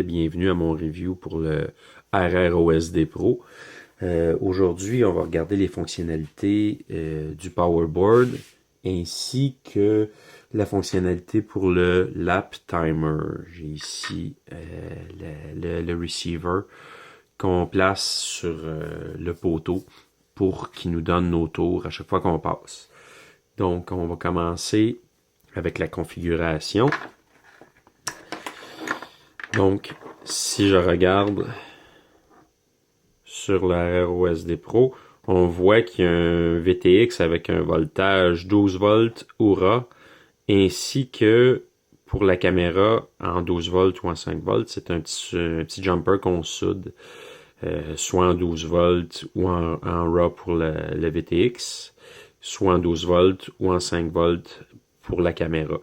bienvenue à mon review pour le RROSD Pro. Aujourd'hui, on va regarder les fonctionnalités du Powerboard ainsi que la fonctionnalité pour le Lap Timer. J'ai ici le receiver qu'on place sur le poteau pour qu'il nous donne nos tours à chaque fois qu'on passe. Donc, on va commencer avec la configuration. Donc, si je regarde sur la ROSD Pro, on voit qu'il y a un VTX avec un voltage 12 volts Aura, ainsi que pour la caméra en 12 volts ou en 5 volts, c'est un petit jumper qu'on soude, soit en 12 volts ou en RAW pour le VTX, soit en 12 volts ou en 5 volts pour la caméra.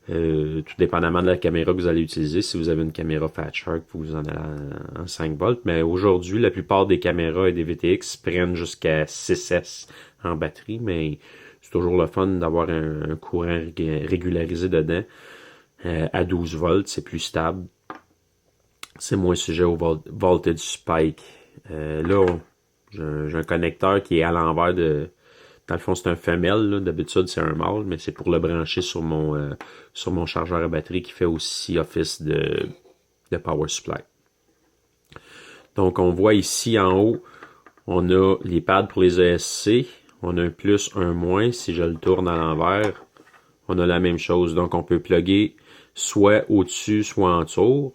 Tout dépendamment de la caméra que vous allez utiliser. Si vous avez une caméra Fat Shark, vous en allez en 5 volts. Mais aujourd'hui, la plupart des caméras et des VTX prennent jusqu'à 6S en batterie, mais c'est toujours le fun d'avoir un courant régularisé dedans. À 12 volts, c'est plus stable. C'est moins sujet au voltage spike. Là, j'ai un connecteur qui est à l'envers de... Dans le fond, c'est un femelle. D'habitude, c'est un mâle, mais c'est pour le brancher sur mon chargeur à batterie qui fait aussi office de power supply. Donc, on voit ici en haut, on a les pads pour les ESC. On a un plus, un moins. Si je le tourne à l'envers, on a la même chose. Donc, on peut plugger soit au-dessus, soit en dessous.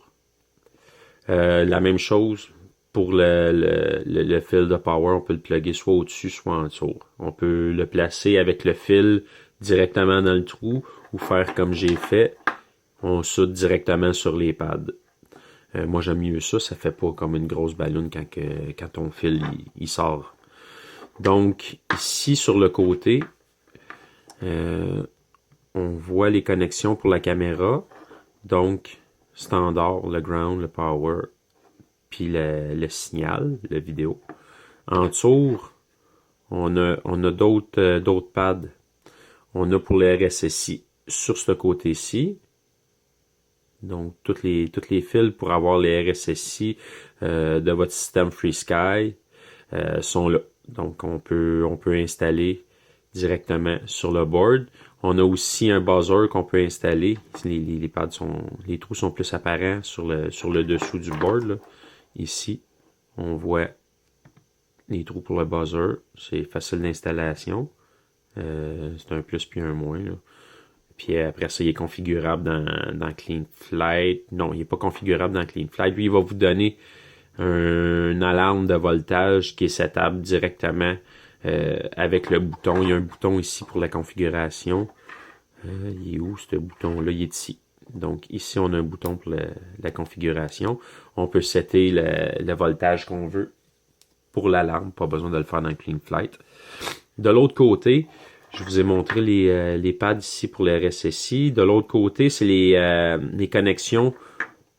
La même chose pour le fil de power, on peut le plugger soit au-dessus, soit en dessous. On peut le placer avec le fil directement dans le trou ou faire comme j'ai fait, on soude directement sur les pads. Moi, j'aime mieux ça, ça fait pas comme une grosse balloune quand ton fil il sort. Donc, ici sur le côté, on voit les connexions pour la caméra. Donc, standard, le ground, le power, puis le signal, la vidéo. En dessous, on a d'autres pads. On a pour le RSSI sur ce côté-ci. Donc, tous les fils pour avoir les RSSI de votre système FreeSky sont là. Donc, on peut installer directement sur le board. On a aussi un buzzer qu'on peut installer. Les pads les trous sont plus apparents sur le dessous du board, là. Ici, on voit les trous pour le buzzer. C'est facile d'installation. C'est un plus puis un moins, là. Puis après ça, il est configurable dans CleanFlight. Non, il n'est pas configurable dans CleanFlight. Lui, il va vous donner une alarme de voltage qui est setable directement avec le bouton. Il y a un bouton ici pour la configuration. Il est où ce bouton-là? Il est ici. Donc ici, on a un bouton pour la configuration. On peut setter le voltage qu'on veut pour l'alarme. Pas besoin de le faire dans CleanFlight. De l'autre côté, je vous ai montré les pads ici pour le RSSI. De l'autre côté, c'est les connexions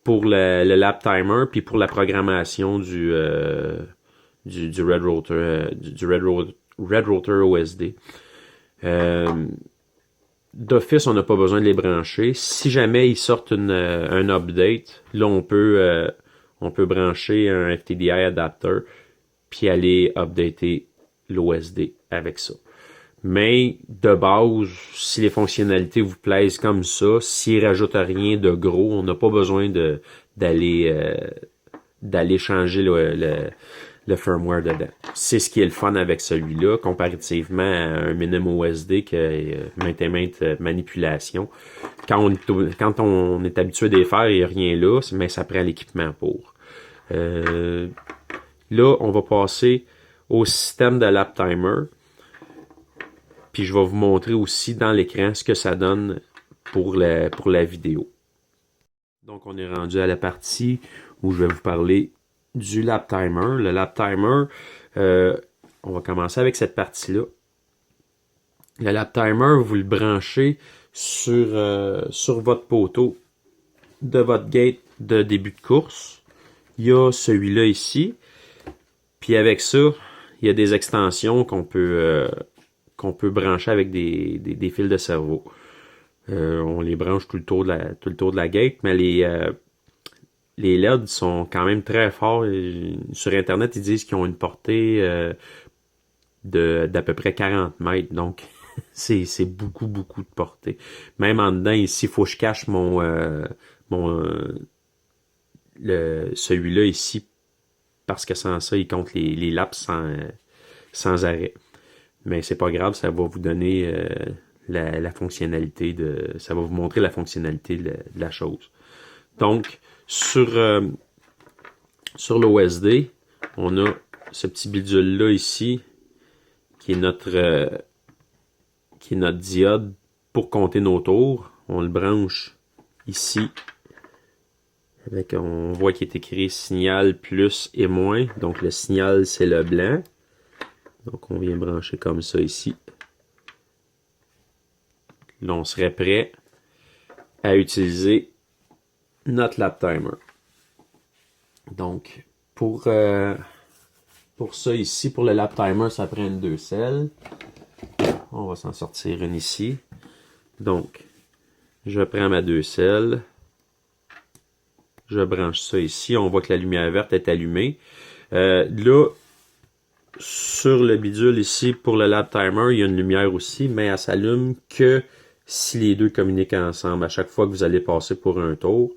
pour le lap timer puis pour la programmation du Red Router Red Router OSD. D'office, on n'a pas besoin de les brancher. Si jamais ils sortent un update, là on peut brancher un FTDI adapter puis aller updater l'OSD avec ça. Mais de base, si les fonctionnalités vous plaisent comme ça, s'ils rajoutent rien de gros, on n'a pas besoin d'aller changer le firmware dedans. C'est ce qui est le fun avec celui-là, comparativement à un minimum OSD qui a maintes et maintes manipulations. Quand on est habitué de les faire, il n'y a rien là, mais ça prend l'équipement pour. Là, on va passer au système de lap timer. Puis je vais vous montrer aussi dans l'écran ce que ça donne pour la vidéo. Donc on est rendu à la partie où je vais vous parler du lap timer. Le lap timer, on va commencer avec cette partie-là. Le lap timer, vous le branchez sur votre poteau de votre gate de début de course. Il y a celui-là ici. Puis avec ça, il y a des extensions qu'on peut brancher avec des fils de cerveau. On les branche tout le tour de la gate, mais les LED sont quand même très forts. Sur Internet, ils disent qu'ils ont une portée d'à peu près 40 mètres. Donc, c'est beaucoup, beaucoup de portée. Même en dedans, ici, il faut que je cache celui-là ici, parce que sans ça, il compte les laps sans arrêt. Mais c'est pas grave, ça va vous donner la fonctionnalité ça va vous montrer la fonctionnalité de la chose. Donc, sur l'OSD, on a ce petit bidule-là ici, qui est notre diode pour compter nos tours. On le branche ici. On voit qu'il est écrit signal plus et moins. Donc le signal, c'est le blanc. Donc on vient brancher comme ça ici. Là, on serait prêt à utiliser notre lap timer. Donc, pour ça ici, pour le lap timer, ça prend une 2 selles. On va s'en sortir une ici. Donc, je prends ma 2 selles. Je branche ça ici. On voit que la lumière verte est allumée. Là, sur le bidule ici, pour le lap timer, il y a une lumière aussi, mais elle s'allume que si les deux communiquent ensemble. À chaque fois que vous allez passer pour un tour,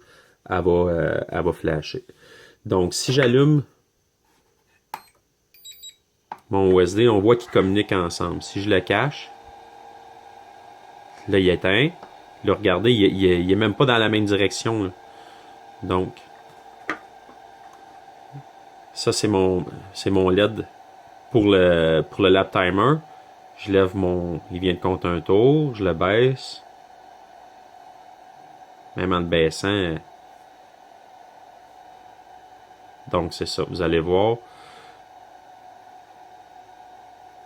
elle va flasher. Donc, si j'allume mon OSD, on voit qu'ils communiquent ensemble. Si je le cache, là, il éteint. Là, regardez, il est même pas dans la même direction, là. Donc, ça, c'est mon LED pour le lap timer. Je lève il vient de compter un tour, je le baisse. Même en le baissant. Donc, c'est ça, vous allez voir.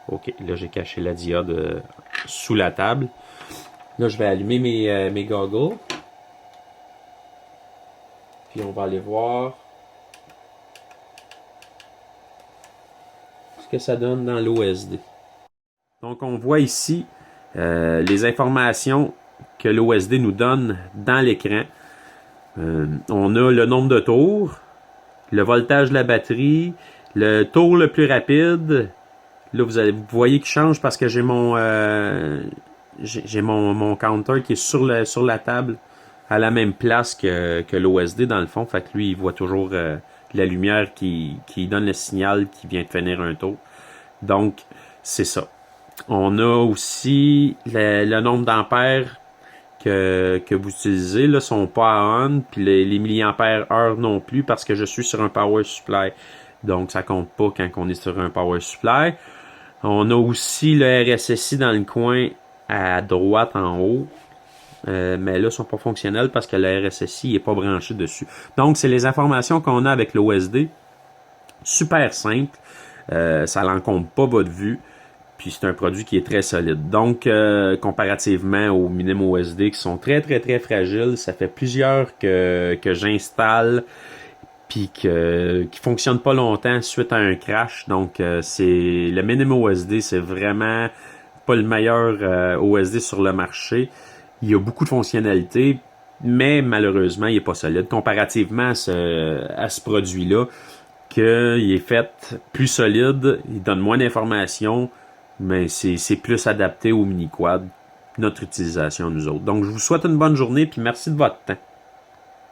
Ok, là, j'ai caché la diode sous la table. Là, je vais allumer mes goggles. Puis, on va aller voir ce que ça donne dans l'OSD. Donc, on voit ici les informations que l'OSD nous donne dans l'écran. On a le nombre de tours, le voltage de la batterie, le tour le plus rapide. Là, vous voyez qu'il change parce que j'ai mon counter qui est sur la table à la même place que l'OSD dans le fond. Fait que lui, il voit toujours la lumière qui donne le signal qui vient de finir un tour. Donc, c'est ça. On a aussi le nombre d'ampères que vous utilisez. Là, sont pas à on, puis les milliampères heure non plus parce que je suis sur un power supply. Donc, ça compte pas quand on est sur un power supply. On a aussi le RSSI dans le coin à droite en haut. Mais là, ils sont pas fonctionnels parce que le RSSI n'est pas branché dessus. Donc, c'est les informations qu'on a avec l'OSD. Super simple. Ça n'encombre pas votre vue. Puis c'est un produit qui est très solide. Donc, comparativement aux Minim OSD qui sont très, très, très fragiles, ça fait plusieurs que j'installe puis qui fonctionnent pas longtemps suite à un crash. Donc, le Minim OSD, c'est vraiment pas le meilleur OSD sur le marché. Il y a beaucoup de fonctionnalités, mais malheureusement, il est pas solide. Comparativement à ce produit-là, qu'il est fait plus solide, il donne moins d'informations, mais c'est plus adapté au mini-quad, notre utilisation nous autres. Donc, je vous souhaite une bonne journée, puis merci de votre temps.